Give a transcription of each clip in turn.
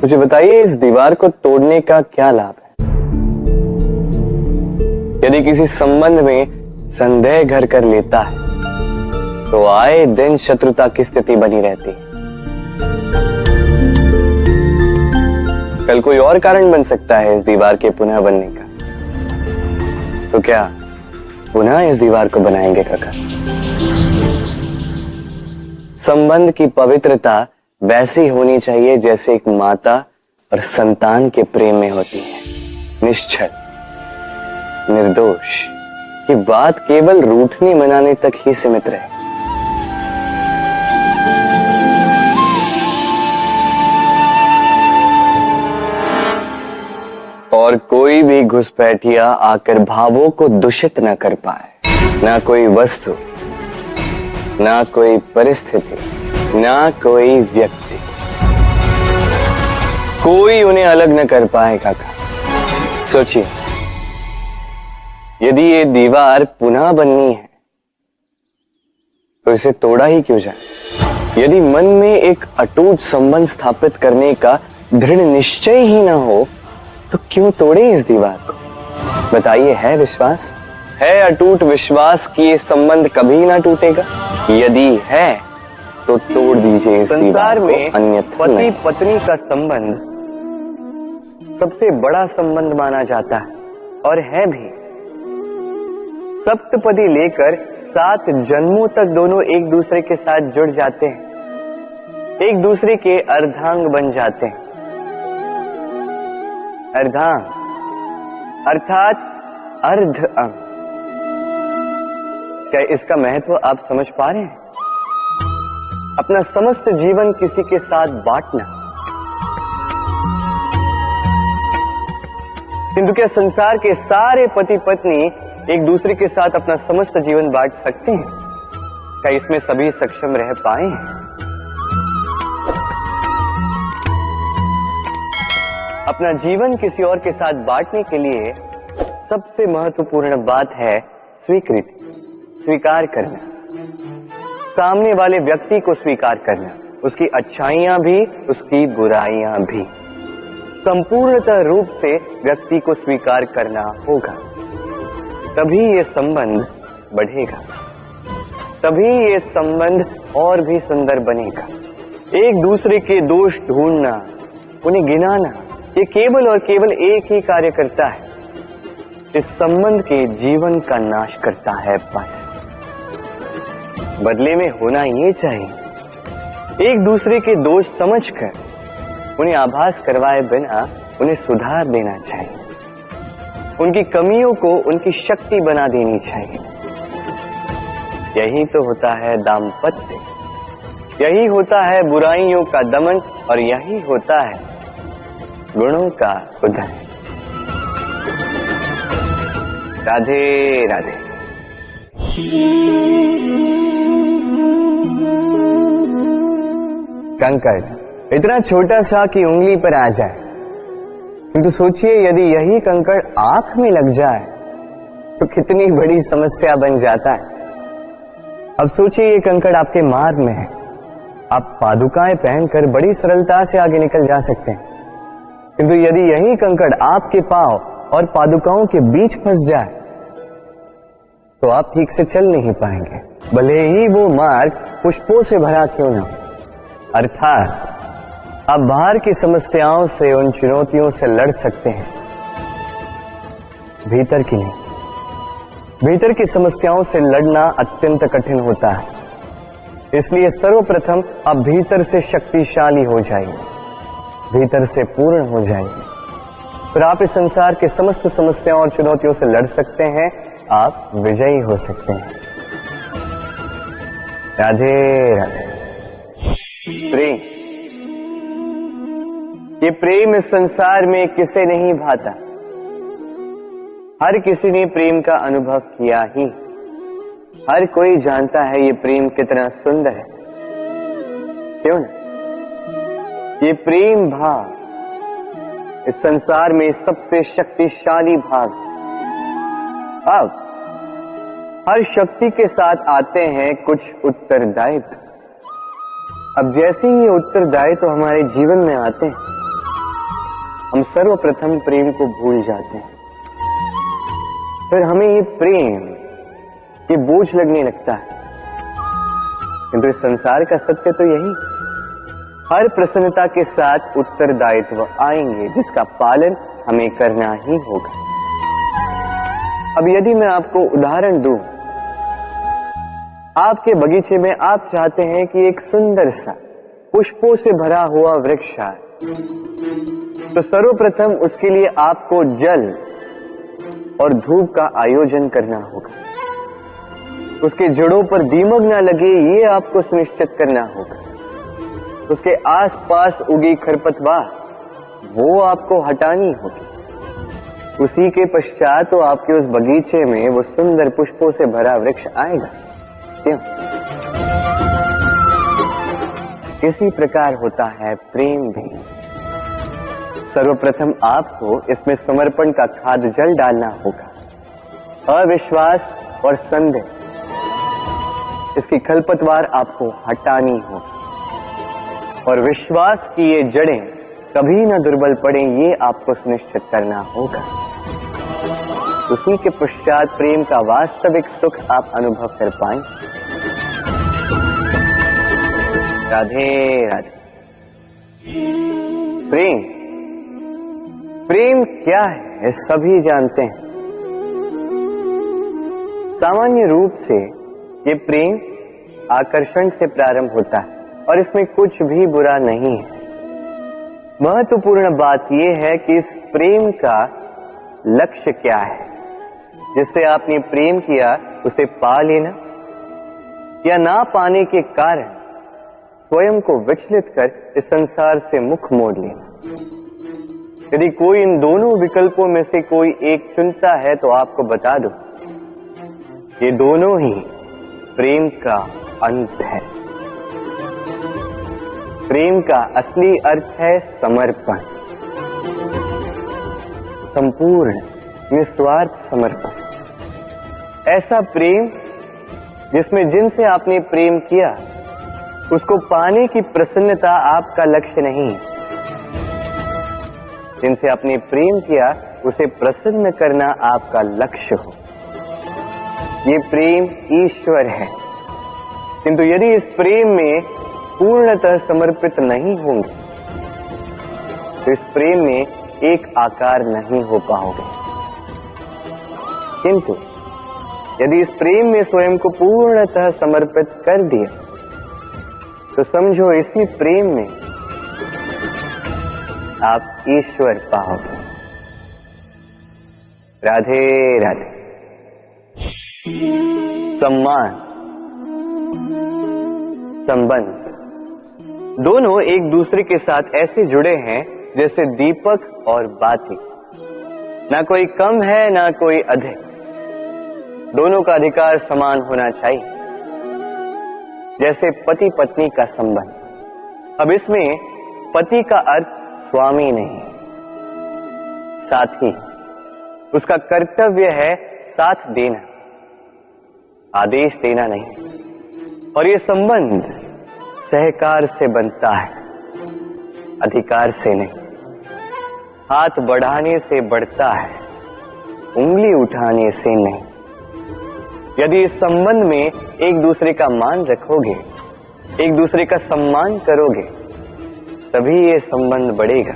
मुझे बताइए, इस दीवार को तोड़ने का क्या लाभ है? यदि किसी संबंध में संदेह घर कर लेता है तो आए दिन शत्रुता की स्थिति बनी रहती है। कल कोई और कारण बन सकता है इस दीवार के पुनः बनने का। तो क्या पुनः इस दीवार को बनाएंगे काका? संबंध की पवित्रता वैसी होनी चाहिए जैसे एक माता और संतान के प्रेम में होती है, निश्चल, निर्दोष। ये बात केवल रूठने मनाने तक ही सीमित रहे। और कोई भी घुसपैठिया आकर भावों को दूषित न कर पाए। ना कोई वस्तु, ना कोई परिस्थिति, ना कोई व्यक्ति, कोई उन्हें अलग न कर पाए काका। सोचिए, यदि ये दीवार पुनः बननी है तो इसे तोड़ा ही क्यों जाए? यदि मन में एक अटूट संबंध स्थापित करने का दृढ़ निश्चय ही ना हो तो क्यों तोड़े इस दीवार को? बताइए, है विश्वास, है अटूट विश्वास कि ये संबंध कभी ना टूटेगा? यदि है तो तोड़ दीजिए इस दीवार को, अन्यथा पति पत्नी का संबंध सबसे बड़ा संबंध माना जाता है और है भी। सप्तपदी लेकर 7 जन्मों तक दोनों एक दूसरे के साथ जुड़ जाते हैं, एक दूसरे के अर्धांग बन जाते हैं। अर्धांग अर्थात अर्ध अंग। क्या इसका महत्व आप समझ पा रहे हैं? अपना समस्त जीवन किसी के साथ बांटना। किंतु क्या संसार के सारे पति पत्नी एक दूसरे के साथ अपना समस्त जीवन बांट सकते हैं? क्या इसमें सभी सक्षम रह पाए हैं? अपना जीवन किसी और के साथ बांटने के लिए सबसे महत्वपूर्ण बात है स्वीकृति, स्वीकार करना। सामने वाले व्यक्ति को स्वीकार करना, उसकी अच्छाइयां भी, उसकी बुराइयां भी। संपूर्णतः रूप से व्यक्ति को स्वीकार करना होगा, तभी ये संबंध बढ़ेगा, तभी ये संबंध और भी सुंदर बनेगा। एक दूसरे के दोष ढूंढना, उन्हें गिनाना, ये केवल और केवल एक ही कार्य करता है, इस संबंध के जीवन का नाश करता है। बस बदले में होना ये चाहिए, एक दूसरे के दोष समझकर उन्हें आभास करवाए बिना उन्हें सुधार देना चाहिए, उनकी कमियों को उनकी शक्ति बना देनी चाहिए। यही तो होता है दाम्पत्य, यही होता है बुराइयों का दमन और यही होता है गुणों का उदय। राधे राधे। कंकड़ इतना छोटा सा कि उंगली पर आ जाए, किंतु सोचिए यदि यही कंकड़ आंख में लग जाए तो कितनी बड़ी समस्या बन जाता है। अब सोचिए ये कंकड़ आपके मार्ग में है, आप पादुकाएं पहनकर बड़ी सरलता से आगे निकल जा सकते हैं, किंतु यदि यही कंकड़ आपके पांव और पादुकाओं के बीच फंस जाए तो आप ठीक से चल नहीं पाएंगे, भले ही वो मार्ग पुष्पों से भरा क्यों ना। अर्थात आप बाहर की समस्याओं से, उन चुनौतियों से लड़ सकते हैं, भीतर की नहीं। भीतर की समस्याओं से लड़ना अत्यंत कठिन होता है, इसलिए सर्वप्रथम आप भीतर से शक्तिशाली हो जाइए, भीतर से पूर्ण हो जाइए, फिर आप इस संसार के समस्त समस्याओं और चुनौतियों से लड़ सकते हैं, आप विजयी हो सकते हैं। राधे राधे। प्रेम, ये प्रेम इस संसार में किसे नहीं भाता, हर किसी ने प्रेम का अनुभव किया ही, हर कोई जानता है ये प्रेम कितना सुंदर है, क्यों ना? ये प्रेम भाव इस संसार में सबसे शक्तिशाली भाव। अब हर शक्ति के साथ आते हैं कुछ उत्तरदायित्व, अब जैसे ही ये उत्तरदायित्व तो हमारे जीवन में आते हैं, हम सर्वप्रथम प्रेम को भूल जाते हैं। फिर हमें ये प्रेम, ये बोझ लगने लगता है। किंतु इस संसार का सत्य तो यही, हर प्रसन्नता के साथ उत्तरदायित्व आएंगे जिसका पालन हमें करना ही होगा। अब यदि मैं आपको उदाहरण दूं, आपके बगीचे में आप चाहते हैं कि एक सुंदर सा पुष्पों से भरा हुआ वृक्ष आए, तो सर्वप्रथम उसके लिए आपको जल और धूप का आयोजन करना होगा। उसके जड़ों पर दीमक ना लगे, ये आपको सुनिश्चित करना होगा। उसके आसपास उगी खरपतवार, वो आपको हटानी होगी। उसी के पश्चात तो आपके उस बगीचे में वो सुंदर पुष्पों से भरा वृक्ष आएगा। क्यों? इसी प्रकार होता है प्रेम भी। सर्वप्रथम आपको इसमें समर्पण का खाद जल डालना होगा। अविश्वास और संदेह, इसकी खरपतवार आपको हटानी होगी, और विश्वास की ये जड़ें कभी ना दुर्बल पड़े, ये आपको सुनिश्चित करना होगा। उसी के पश्चात प्रेम का वास्तविक सुख आप अनुभव कर पाएंगे। राधे राधे। प्रेम क्या है सभी जानते हैं। सामान्य रूप से ये प्रेम आकर्षण से प्रारंभ होता है और इसमें कुछ भी बुरा नहीं है। महत्वपूर्ण बात यह है कि इस प्रेम का लक्ष्य क्या है। जिससे आपने प्रेम किया उसे पा लेना या ना पाने के कारण स्वयं को विचलित कर इस संसार से मुख मोड़ लेना। यदि कोई इन दोनों विकल्पों में से कोई एक चुनता है तो आपको बता दो, ये दोनों ही प्रेम का अंत है। प्रेम का असली अर्थ है समर्पण, संपूर्ण निस्वार्थ समर्पण। ऐसा प्रेम जिसमें जिनसे आपने प्रेम किया उसको पाने की प्रसन्नता आपका लक्ष्य नहीं। जिनसे आपने प्रेम किया उसे प्रसन्न करना आपका लक्ष्य हो। ये प्रेम ईश्वर है। किंतु यदि इस प्रेम में पूर्णतः समर्पित नहीं होंगे तो इस प्रेम में एक आकार नहीं हो पाओगे। किंतु यदि इस प्रेम में स्वयं को पूर्णतः समर्पित कर दिया तो समझो इसी प्रेम में आप ईश्वर पाओगे। राधे राधे। सम्मान, संबंध दोनों एक दूसरे के साथ ऐसे जुड़े हैं जैसे दीपक और बाती। ना कोई कम है ना कोई अधिक, दोनों का अधिकार समान होना चाहिए। जैसे पति पत्नी का संबंध। अब इसमें पति का अर्थ स्वामी नहीं, साथी। उसका कर्तव्य है साथ देना, आदेश देना नहीं। और ये संबंध सहकार से बनता है, अधिकार से नहीं। हाथ बढ़ाने से बढ़ता है, उंगली उठाने से नहीं। यदि इस संबंध में एक दूसरे का मान रखोगे, एक दूसरे का सम्मान करोगे, तभी ये संबंध बढ़ेगा,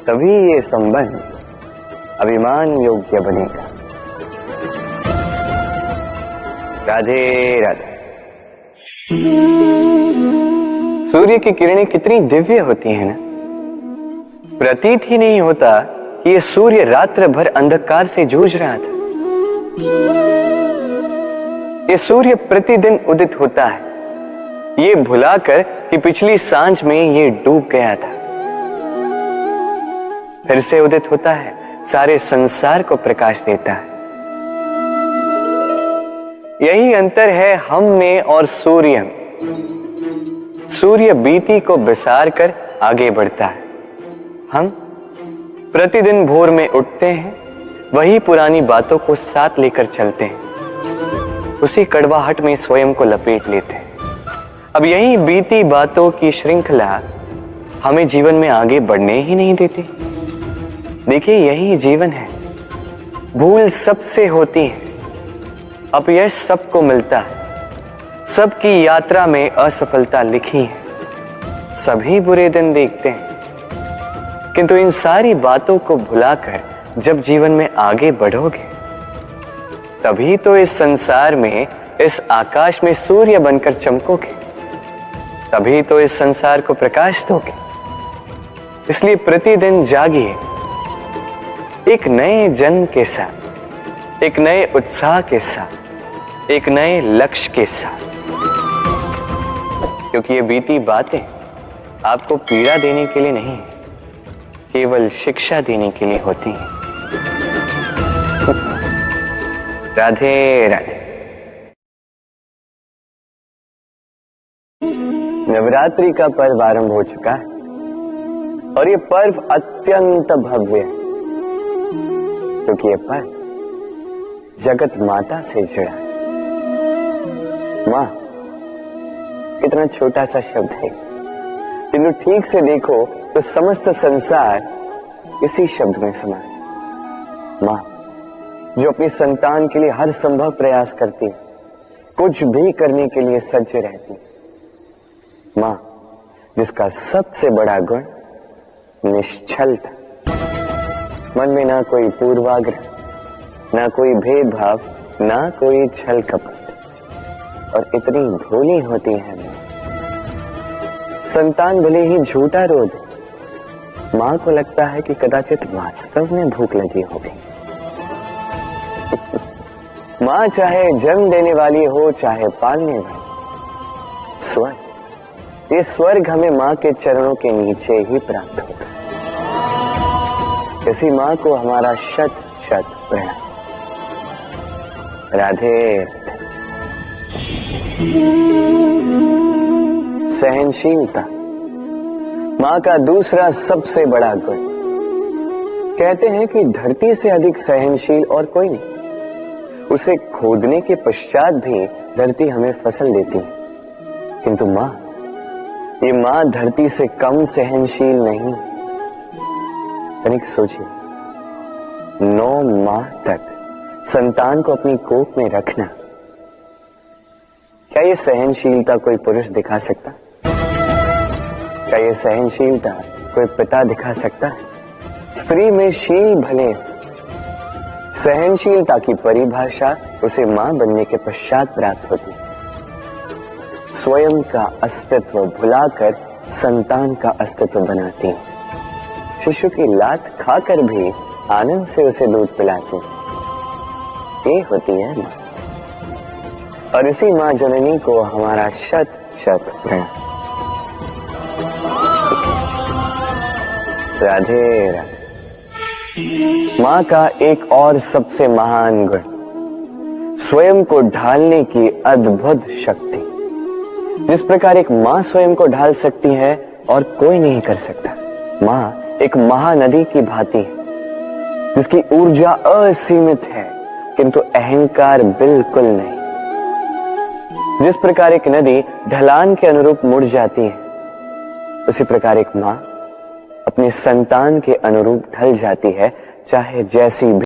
तभी ये संबंध अभिमान योग्य बनेगा। राधे राधे। सूर्य की किरणें कितनी दिव्य होती हैं ना। प्रतीत ही नहीं होता कि ये सूर्य रात्र भर अंधकार से जूझ रहा था। ये सूर्य प्रतिदिन उदित होता है, ये भुलाकर कि पिछली सांझ में ये डूब गया था। फिर से उदित होता है, सारे संसार को प्रकाश देता है। यही अंतर है हम में और सूर्य में। सूर्य बीती को बिसार कर आगे बढ़ता है। हम प्रतिदिन भोर में उठते हैं, वही पुरानी बातों को साथ लेकर चलते हैं, उसी कड़वाहट में स्वयं को लपेट लेते हैं। अब यही बीती बातों की श्रृंखला हमें जीवन में आगे बढ़ने ही नहीं देती। देखिए, यही जीवन है। भूल सबसे होती है, अपयश सबको मिलता है, सबकी यात्रा में असफलता लिखी है, सभी बुरे दिन देखते हैं। किंतु इन सारी बातों को भुलाकर जब जीवन में आगे बढ़ोगे, तभी तो इस संसार में, इस आकाश में सूर्य बनकर चमकोगे, तभी तो इस संसार को प्रकाश दोगे। इसलिए प्रतिदिन जागिए, एक नए जन्म के साथ, एक नए उत्साह के साथ, एक नए लक्ष्य के साथ। क्योंकि ये बीती बातें आपको पीड़ा देने के लिए नहीं, केवल शिक्षा देने के लिए होती हैं। राधे राधे। नवरात्रि का पर्व आरंभ हो चुका है और ये पर्व अत्यंत भव्य है, क्योंकि ये पर्व जगत माता से जुड़ा है। मां कितना छोटा सा शब्द है, किंतु ठीक से देखो तो समस्त संसार इसी शब्द में समा है। मां जो अपनी संतान के लिए हर संभव प्रयास करती है, कुछ भी करने के लिए सज्ज रहती है। मां जिसका सबसे बड़ा गुण निश्चलता, मन में ना कोई पूर्वाग्रह, ना कोई भेदभाव, ना कोई छल कपट, और इतनी भोली होती है मां। संतान भले ही झूठा रो दे, मां को लगता है कि कदाचित वास्तव में भूख लगी होगी। मां चाहे जन्म देने वाली हो, चाहे पालने वाली, स्वर्ग, ये स्वर्ग हमें मां के चरणों के नीचे ही प्राप्त होता है। इसी मां को हमारा शत शत प्रणाम। राधे। सहनशीलता मां का दूसरा सबसे बड़ा गुण। कहते हैं कि धरती से अधिक सहनशील और कोई नहीं। उसे खोदने के पश्चात भी धरती हमें फसल देती है, किंतु मां, ये मां धरती से कम सहनशील नहीं। तनिक सोचिए, 9 माह तक संतान को अपनी कोख में रखना, क्या ये सहनशीलता कोई पुरुष दिखा सकता? क्या ये सहनशीलता कोई पिता दिखा सकता है? स्त्री में शील भले, सहनशीलता की परिभाषा उसे मां बनने के पश्चात प्राप्त होती है। स्वयं का अस्तित्व भुलाकर संतान का अस्तित्व बनाती है। शिशु की लात खाकर भी आनंद से उसे दूध पिलाती है। ये होती है मां, और इसी मां जननी को हमारा शत शत प्रणाम। राधे राधे। मां का एक और सबसे महान गुण, स्वयं को ढालने की अद्भुत शक्ति। जिस प्रकार एक मां स्वयं को ढाल सकती है और कोई नहीं कर सकता। मां एक महानदी की भांति है, जिसकी ऊर्जा असीमित है, किंतु अहंकार बिल्कुल नहीं। जिस प्रकार एक नदी ढलान के अनुरूप मुड़ जाती है, उसी प्रकार एक मां अपनी संतान के अनुरूप ढल जाती है, चाहे जैसी भी